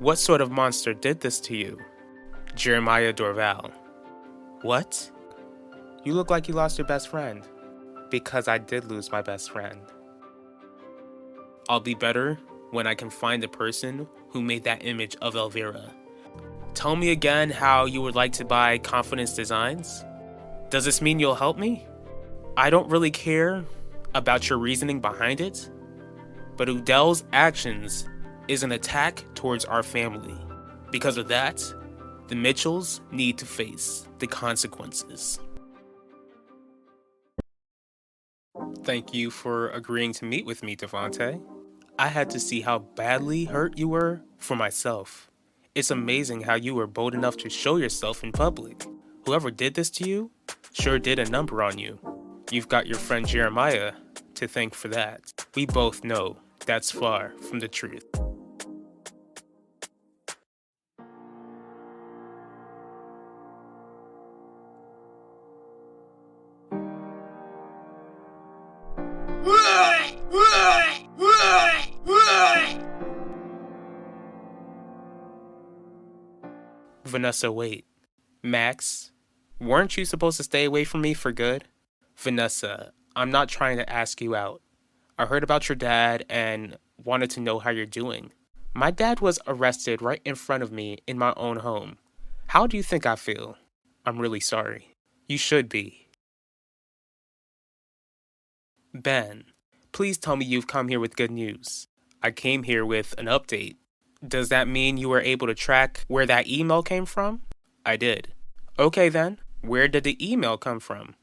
What sort of monster did this to you? Jeremiah Dorval. What? You look like you lost your best friend. Because I did lose my best friend. I'll be better when I can find the person who made that image of Elvira. Tell me again how you would like to buy Confidence Designs? Does this mean you'll help me? I don't really care about your reasoning behind it, but Udell's actions is an attack towards our family. Because of that, the Mitchells need to face the consequences. Thank you for agreeing to meet with me, Devante. I had to see how badly hurt you were for myself. It's amazing how you were bold enough to show yourself in public. Whoever did this to you sure did a number on you. You've got your friend Jeremiah to thank for that. We both know that's far from the truth. Vanessa, wait. Max, weren't you supposed to stay away from me for good? Vanessa, I'm not trying to ask you out. I heard about your dad and wanted to know how you're doing. My dad was arrested right in front of me in my own home. How do you think I feel? I'm really sorry. You should be. Ben, please tell me you've come here with good news. I came here with an update. Does that mean you were able to track where that email came from? I did. Okay then, where did the email come from?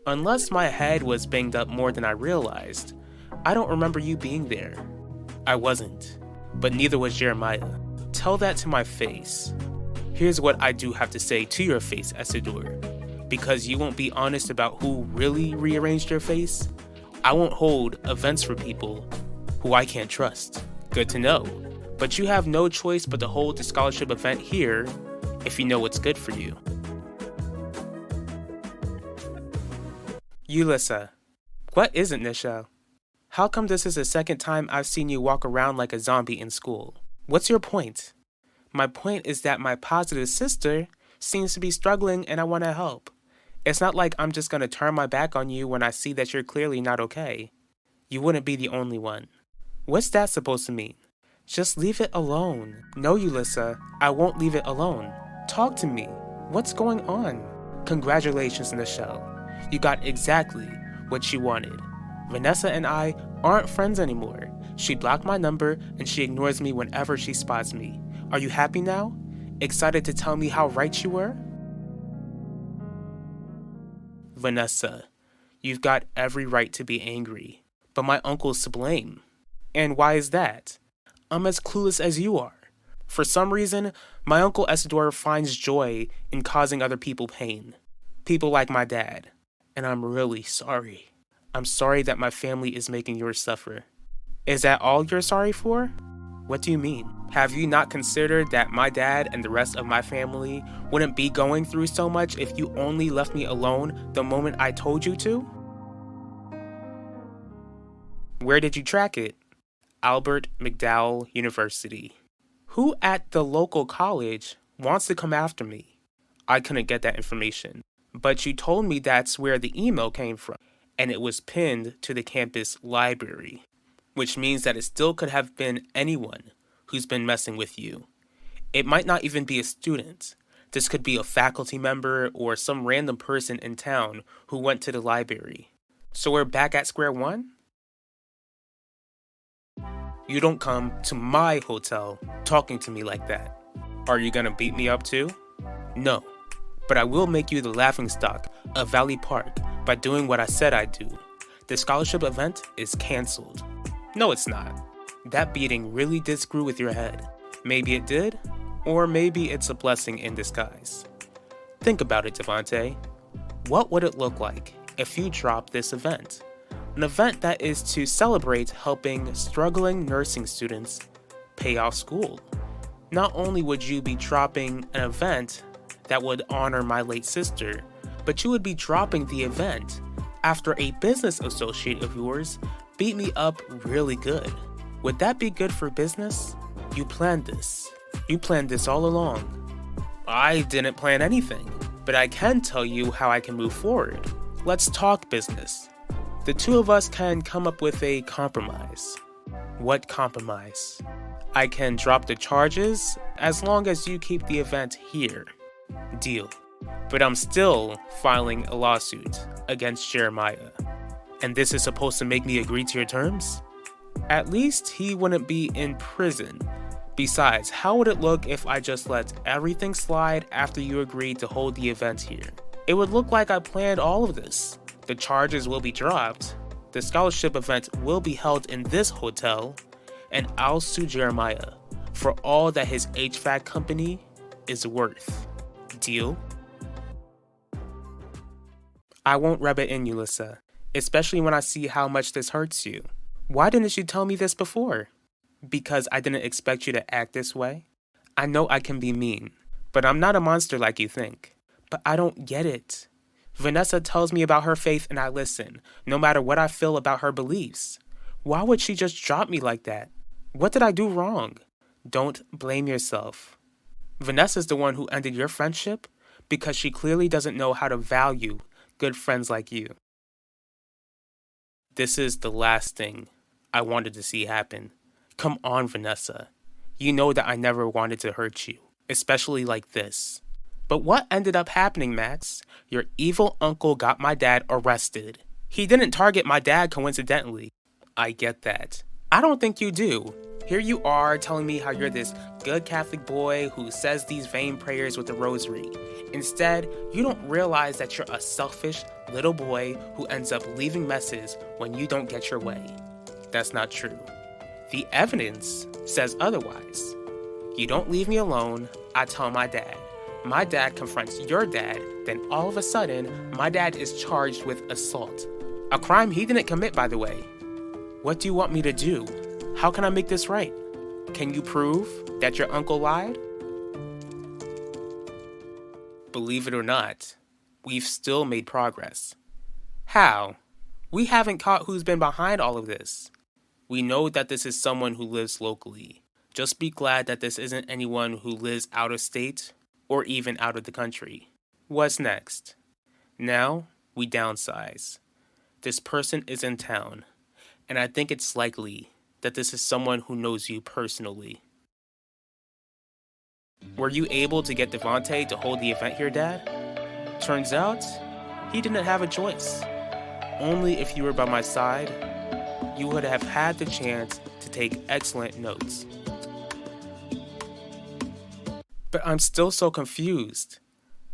Unless my head was banged up more than I realized, I don't remember you being there. I wasn't, but neither was Jeremiah. Tell that to my face. Here's what I do have to say to your face, Isidore. Because you won't be honest about who really rearranged your face, I won't hold events for people who I can't trust. Good to know. But you have no choice but to hold the scholarship event here if you know what's good for you. Ulissa, what isn't Nisha? How come this is the second time I've seen you walk around like a zombie in school? What's your point? My point is that my positive sister seems to be struggling and I want to help. It's not like I'm just going to turn my back on you when I see that you're clearly not okay. You wouldn't be the only one. What's that supposed to mean? Just leave it alone. No, Ulissa, I won't leave it alone. Talk to me. What's going on? Congratulations, Nichelle. You got exactly what she wanted. Vanessa and I aren't friends anymore. She blocked my number and she ignores me whenever she spots me. Are you happy now? Excited to tell me how right you were? Vanessa, you've got every right to be angry, but my uncle's to blame. And why is that? I'm as clueless as you are. For some reason, my uncle Isidore finds joy in causing other people pain. People like my dad. And I'm really sorry. I'm sorry that my family is making yours suffer. Is that all you're sorry for? What do you mean? Have you not considered that my dad and the rest of my family wouldn't be going through so much if you only left me alone the moment I told you to? Where did you track it? Albert McDowell University. Who at the local college wants to come after me? I couldn't get that information. But you told me that's where the email came from, and it was pinned to the campus library, which means that it still could have been anyone who's been messing with you. It might not even be a student. This could be a faculty member or some random person in town who went to the library. So we're back at square one? You don't come to my hotel talking to me like that. Are you gonna beat me up too? No. But I will make you the laughingstock of Valley Park by doing what I said I'd do. The scholarship event is canceled. No, it's not. That beating really did screw with your head. Maybe it did, or maybe it's a blessing in disguise. Think about it, Devontae. What would it look like if you dropped this event? An event that is to celebrate helping struggling nursing students pay off school. Not only would you be dropping an event that would honor my late sister, but you would be dropping the event after a business associate of yours beat me up really good. Would that be good for business? You planned this. You planned this all along. I didn't plan anything, but I can tell you how I can move forward. Let's talk business. The two of us can come up with a compromise. What compromise? I can drop the charges as long as you keep the event here. Deal. But I'm still filing a lawsuit against Jeremiah. And this is supposed to make me agree to your terms? At least he wouldn't be in prison. Besides, how would it look if I just let everything slide after you agreed to hold the event here? It would look like I planned all of this. The charges will be dropped, the scholarship event will be held in this hotel, and I'll sue Jeremiah for all that his HVAC company is worth. Deal? I won't rub it in you, Lissa, especially when I see how much this hurts you. Why didn't you tell me this before? Because I didn't expect you to act this way? I know I can be mean, but I'm not a monster like you think. But I don't get it. Vanessa tells me about her faith and I listen, no matter what I feel about her beliefs. Why would she just drop me like that? What did I do wrong? Don't blame yourself. Vanessa's the one who ended your friendship because she clearly doesn't know how to value good friends like you. This is the last thing I wanted to see happen. Come on, Vanessa. You know that I never wanted to hurt you, especially like this. But what ended up happening, Max? Your evil uncle got my dad arrested. He didn't target my dad coincidentally. I get that. I don't think you do. Here you are telling me how you're this good Catholic boy who says these vain prayers with the rosary. Instead, you don't realize that you're a selfish little boy who ends up leaving messes when you don't get your way. That's not true. The evidence says otherwise. You don't leave me alone, I tell my dad. My dad confronts your dad, then all of a sudden, my dad is charged with assault. A crime he didn't commit, by the way. What do you want me to do? How can I make this right? Can you prove that your uncle lied? Believe it or not, we've still made progress. How? We haven't caught who's been behind all of this. We know that this is someone who lives locally. Just be glad that this isn't anyone who lives out of state or even out of the country. What's next? Now, we downsize. This person is in town, and I think it's likely that this is someone who knows you personally. Were you able to get Devontae to hold the event here, Dad? Turns out, he didn't have a choice. Only if you were by my side, you would have had the chance to take excellent notes. But I'm still so confused.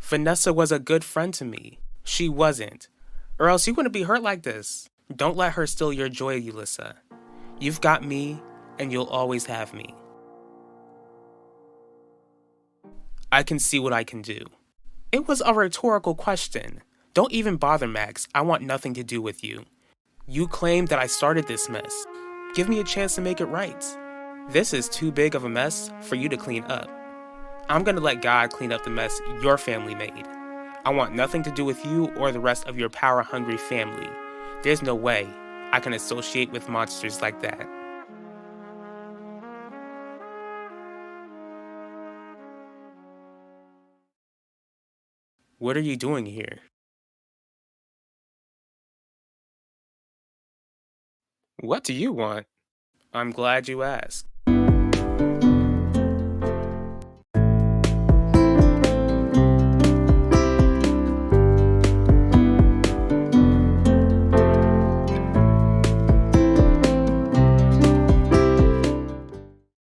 Vanessa was a good friend to me. She wasn't. Or else you wouldn't be hurt like this. Don't let her steal your joy, Ulissa. You've got me, and you'll always have me. I can see what I can do. It was a rhetorical question. Don't even bother, Max. I want nothing to do with you. You claim that I started this mess. Give me a chance to make it right. This is too big of a mess for you to clean up. I'm gonna let God clean up the mess your family made. I want nothing to do with you or the rest of your power-hungry family. There's no way I can associate with monsters like that. What are you doing here? What do you want? I'm glad you asked.